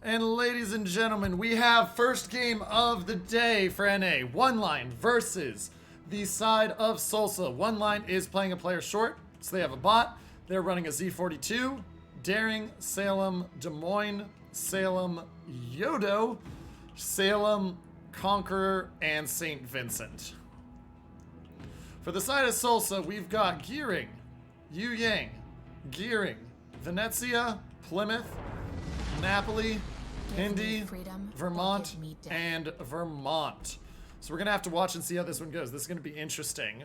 And ladies and gentlemen, we have first game of the day for NA. One Line versus the side of SULSA. One Line is playing a player short, so they have a bot. They're running a Z42, Daring, Salem, Des Moines, Salem, Yodo, Salem, Conqueror, and St. Vincent. For the side of SULSA, we've got Gearing, Yu Yang, Gearing, Venezia, Plymouth, Napoli, Indy, Vermont, and Vermont. So we're going to have to watch and see how this one goes. This is going to be interesting.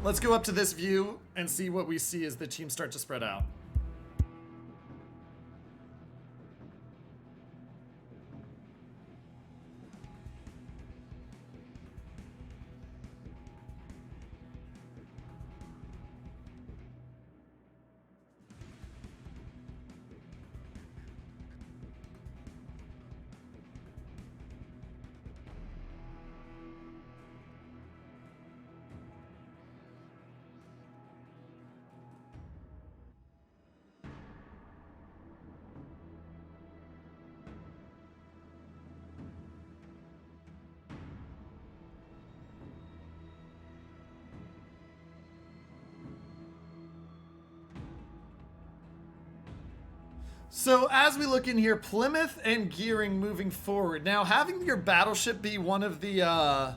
Let's go up to this view and see what we see as the teams start to spread out. So as we look in here, Plymouth and Gearing moving forward. Now, having your battleship be one of the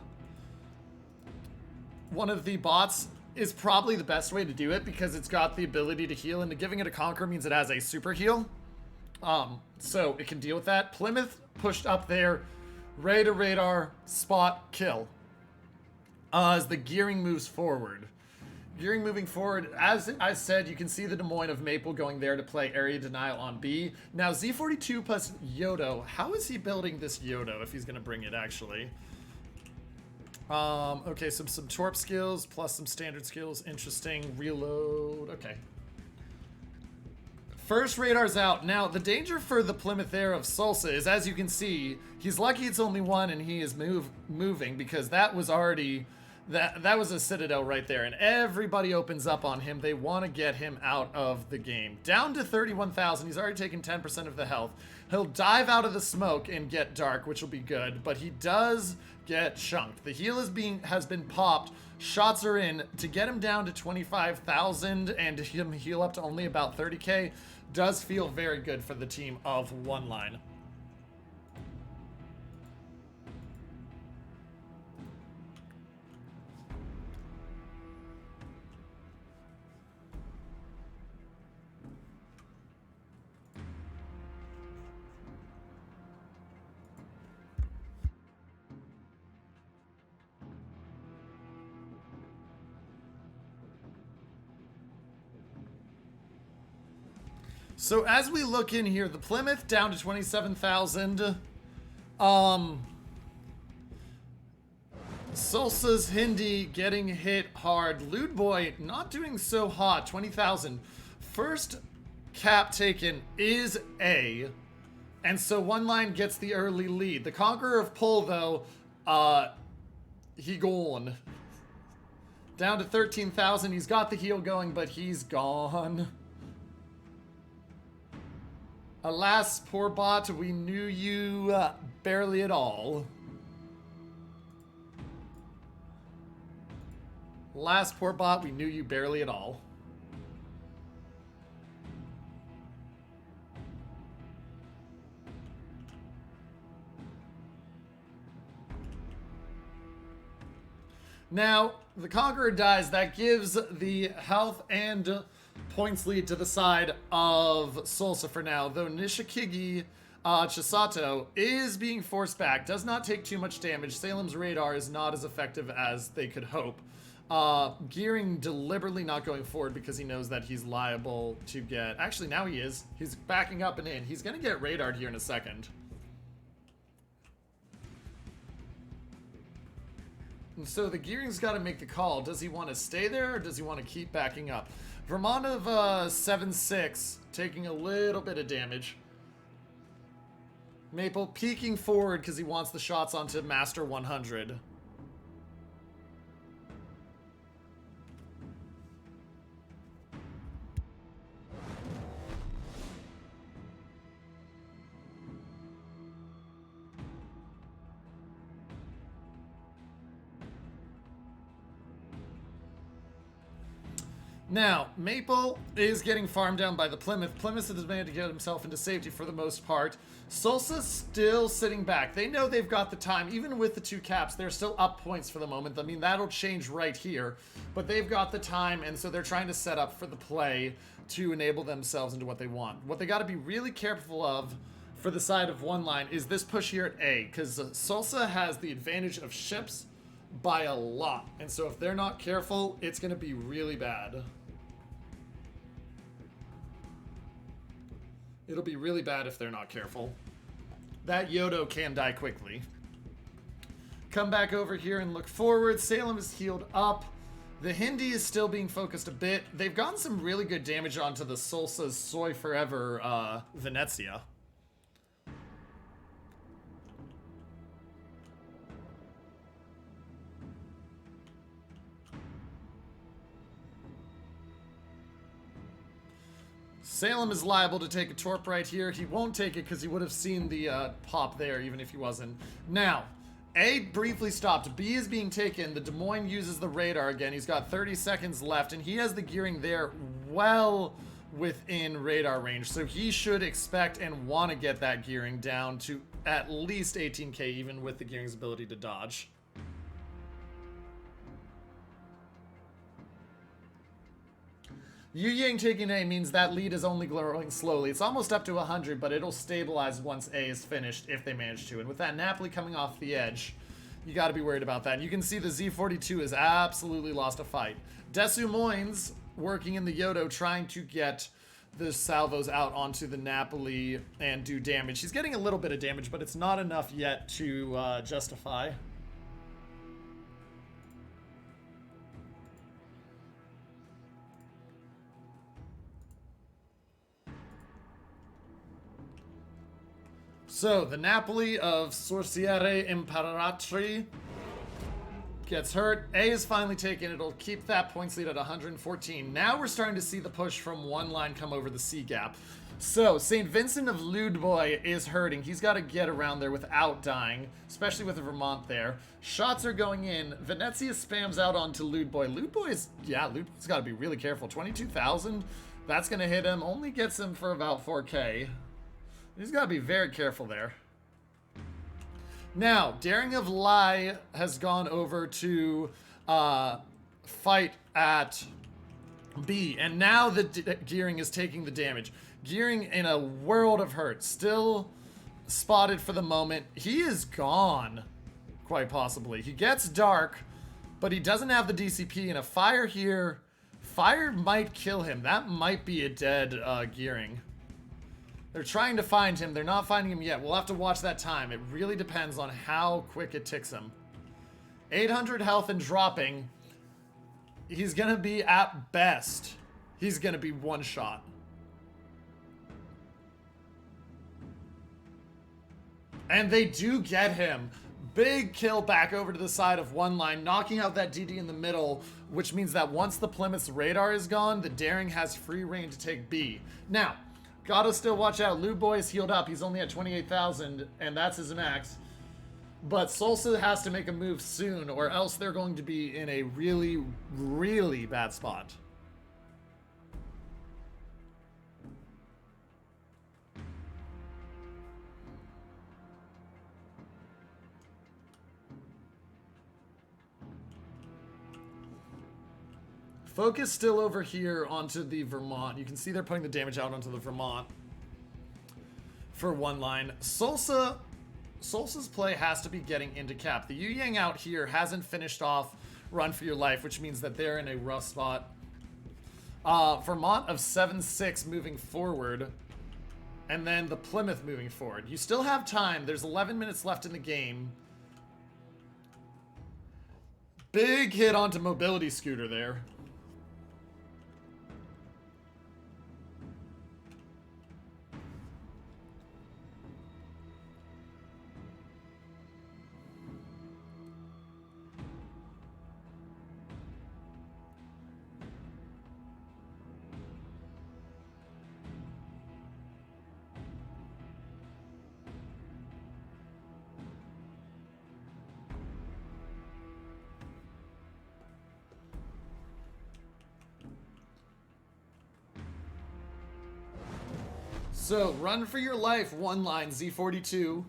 bots is probably the best way to do it because it's got the ability to heal, and giving it a Conqueror means it has a super heal. So it can deal with that. Plymouth pushed up there, ready to radar, spot, kill. As the Gearing moves forward. Gearing moving forward, as I said, you can see the Des Moines of Maple going there to play Area Denial on B. Now, Z42 plus Yodo. How is he building this Yodo if he's going to bring it, actually? Okay, some Torp skills plus some standard skills. Interesting. Reload. Okay. First radar's out. Now, the danger for the Plymouth Air of SULSA is, as you can see, he's lucky it's only one and he is moving because that was already... That was a citadel right there, and everybody opens up on him. They want to get him out of the game. Down to 31,000. He's already taken 10% of the health. He'll dive out of the smoke and get dark, which will be good, but he does get chunked. The heal has been popped. Shots are in. To get him down to 25,000 and him heal up to only about 30k does feel very good for the team of One Line. So as we look in here, the Plymouth down to 27,000. SULSA's Hindi getting hit hard. Lewd Boy not doing so hot, 20,000. First cap taken is A. And so One Line gets the early lead. The Conqueror of Pull, though, he gone. Down to 13,000. He's got the heal going, but he's gone. Alas, poor bot, we knew you barely at all. Last poor bot, we knew you barely at all. Now, the Conqueror dies. That gives the health and points lead to the side of SULSA for now, though Nishikigi Chisato is being forced back, does not take too much damage. Salem's radar is not as effective as they could hope. Gearing deliberately not going forward because he knows that he's liable to get... Actually, now he is. He's backing up and in. He's going to get radared here in a second. And so the Gearing's got to make the call. Does he want to stay there or does he want to keep backing up? Vermont of 7-6, taking a little bit of damage. Maple peeking forward because he wants the shots onto Master 100. Now, Maple is getting farmed down by the Plymouth. Plymouth has managed to get himself into safety for the most part. SULSA's still sitting back. They know they've got the time. Even with the 2 caps, they're still up points for the moment. I mean, that'll change right here. But they've got the time, and so they're trying to set up for the play to enable themselves into what they want. What they got to be really careful of for the side of one line is this push here at A, because SULSA has the advantage of ships by a lot. And so if they're not careful, it's going to be really bad. It'll be really bad if they're not careful. That Yodo can die quickly. Come back over here and look forward. Salem is healed up. The Hindi is still being focused a bit. They've gotten some really good damage onto the SULSA's Soy Forever Venezia. Salem is liable to take a torp right here. He won't take it because he would have seen the pop there even if he wasn't. Now, A briefly stopped. B is being taken. The Des Moines uses the radar again. He's got 30 seconds left, and he has the gearing there well within radar range. So he should expect and want to get that gearing down to at least 18k, even with the gearing's ability to dodge. Yu Yang taking A means that lead is only growing slowly. It's almost up to 100, but it'll stabilize once A is finished if they manage to. And with that Napoli coming off the edge, you got to be worried about that. And you can see the Z42 has absolutely lost a fight. Des Moines working in the Yodo trying to get the salvos out onto the Napoli and do damage. He's getting a little bit of damage, but it's not enough yet to justify. So, the Napoli of Sorciere Imperatri gets hurt. A is finally taken. It'll keep that points lead at 114. Now we're starting to see the push from one line come over the C gap. So, St. Vincent of Ludboy is hurting. He's got to get around there without dying, especially with the Vermont there. Shots are going in. Venezia spams out onto Ludboy. Ludboy's got to be really careful. 22,000, that's going to hit him. Only gets him for about 4k. He's got to be very careful there. Now, Daring of Lie has gone over to fight at B. And now the Gearing is taking the damage. Gearing in a world of hurt. Still spotted for the moment. He is gone, quite possibly. He gets dark, but he doesn't have the DCP. And a fire here, fire might kill him. That might be a dead Gearing. They're trying to find him. They're not finding him yet. We'll have to watch that time. It really depends on how quick it ticks him. 800 health and dropping. He's going to be, at best, he's going to be one shot. And they do get him. Big kill back over to the side of one line, knocking out that DD in the middle, which means that once the Plymouth's radar is gone, the Daring has free reign to take B. Now, gotta still watch out. Ludboy is healed up. He's only at 28,000, and that's his max. But SULSA has to make a move soon, or else they're going to be in a really, really bad spot. Focus still over here onto the Vermont. You can see they're putting the damage out onto the Vermont for one line. SULSA's play has to be getting into cap. The Yu Yang out here hasn't finished off Run for Your Life, which means that they're in a rough spot. Vermont of 7-6 moving forward, and then the Plymouth moving forward. You still have time. There's 11 minutes left in the game. Big hit onto Mobility Scooter there. So, run for your life, one line, Z42.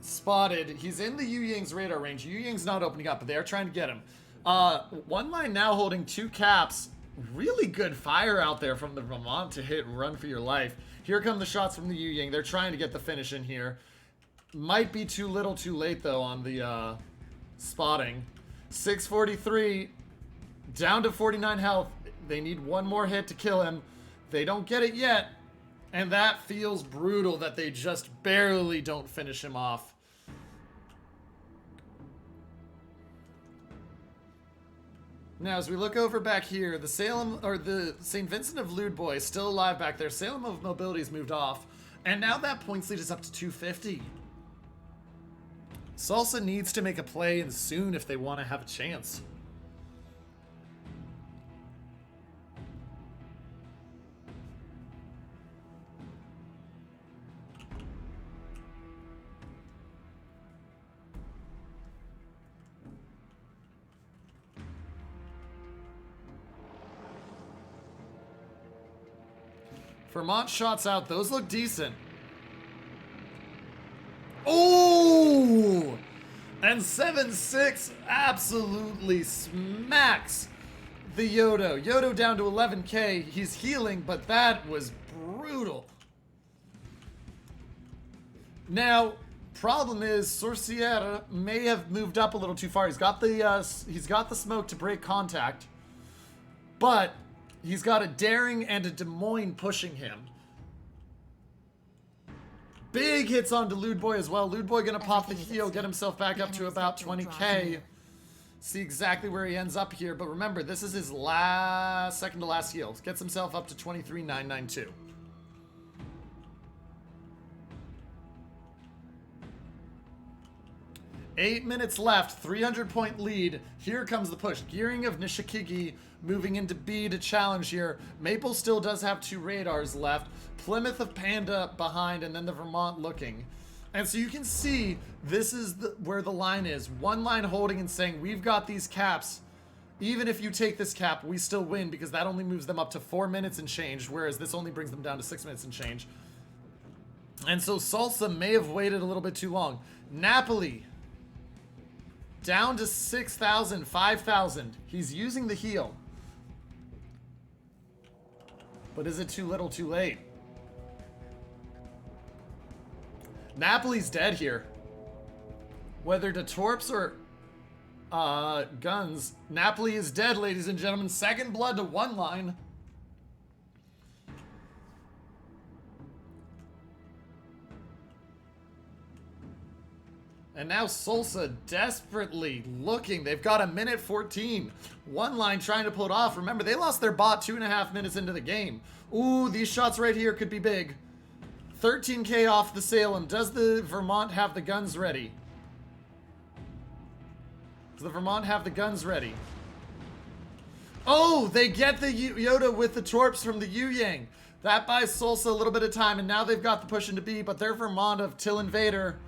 Spotted. He's in the Yu Yang's radar range. Yu Yang's not opening up, but they are trying to get him. One line now holding 2 caps. Really good fire out there from the Vermont to hit run for your life. Here come the shots from the Yu Yang. They're trying to get the finish in here. Might be too little too late, though, on the spotting. 643. Down to 49 health. They need one more hit to kill him. They don't get it yet. And that feels brutal that they just barely don't finish him off. Now, as we look over back here, the Salem, or the St. Vincent of Lude is still alive back there. Salem of Mobility's moved off. And now that points lead is up to 250. SULSA needs to make a play, and soon, if they want to have a chance. Vermont shots out. Those look decent. Oh! And 7-6 absolutely smacks the Yodo. Yodo down to 11k. He's healing, but that was brutal. Now, problem is, Sorciera may have moved up a little too far. He's got the smoke to break contact, but he's got a Daring and a Des Moines pushing him. Big hits onto Lude as well. Lude gonna pop the heal, get himself back up to about 20k. See exactly where he ends up here. But remember, this is his second to last heal. Gets himself up to 23,992. Eight minutes left, 300-point lead. Here comes the push. Gearing of Nishikigi moving into B to challenge here. Maple still does have 2 radars left. Plymouth of Panda behind, and then the Vermont looking. And so you can see this is where the line is. One line holding and saying, we've got these caps. Even if you take this cap, we still win, because that only moves them up to 4 minutes and change, whereas this only brings them down to 6 minutes and change. And so SULSA may have waited a little bit too long. Napoli down to 6,000, 5,000. He's using the heal. But is it too little, too late? Napoli's dead here. Whether to torps or guns, Napoli is dead, ladies and gentlemen. Second blood to one line. And now SULSA desperately looking. They've got a minute 14. One line trying to pull it off. Remember, they lost their bot 2.5 minutes into the game. Ooh, these shots right here could be big. 13k off the Salem. Does the Vermont have the guns ready? Does the Vermont have the guns ready? Oh, they get the Yoda with the torps from the Yu Yang. That buys SULSA a little bit of time, and now they've got the push into B, but their Vermont of Till Invader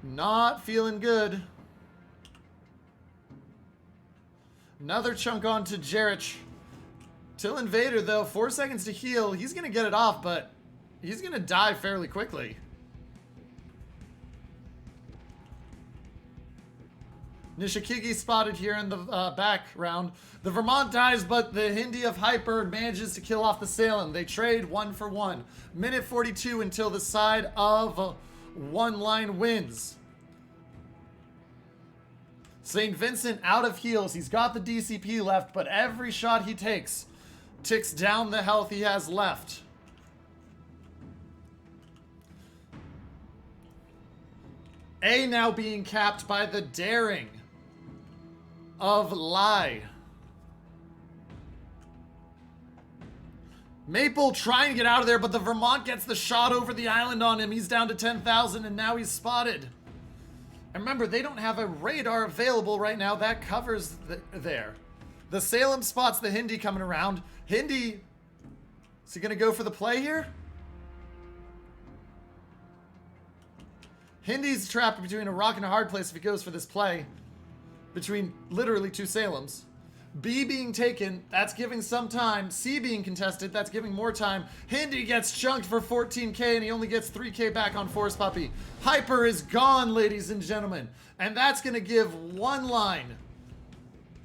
not feeling good. Another chunk on to Jarich. Till Invader, though, 4 seconds to heal. He's going to get it off, but he's going to die fairly quickly. Nishikigi spotted here in the background. The Vermont dies, but the Hindi of Hyper manages to kill off the Salem. They trade 1 for 1. Minute 42 until the side of one line wins. St. Vincent out of heals. He's got the DCP left, but every shot he takes ticks down the health he has left. A now being capped by the Daring of Lai. Maple trying to get out of there, but the Vermont gets the shot over the island on him. He's down to 10,000, and now he's spotted. And remember, they don't have a radar available right now. That covers there. The Salem spots the Hindi coming around. Hindi, is he going to go for the play here? Hindi's trapped between a rock and a hard place if he goes for this play. Between literally 2 Salems. B being taken, that's giving some time. C being contested, that's giving more time. Hindi gets chunked for 14k and he only gets 3k back on Force Puppy. Hyper is gone, ladies and gentlemen. And that's going to give one line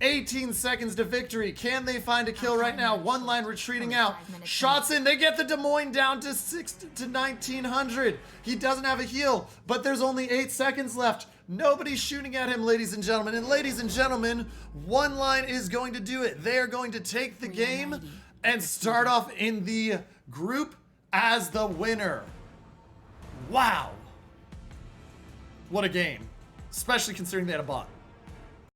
18 seconds to victory. Can they find a kill right now? One line retreating out. Shots in. They get the Des Moines down to 1900. He doesn't have a heal, but there's only 8 seconds left. Nobody's shooting at him, ladies and gentlemen. And ladies and gentlemen, one line is going to do it. They are going to take the game and start off in the group as the winner. Wow. What a game. Especially considering they had a bot.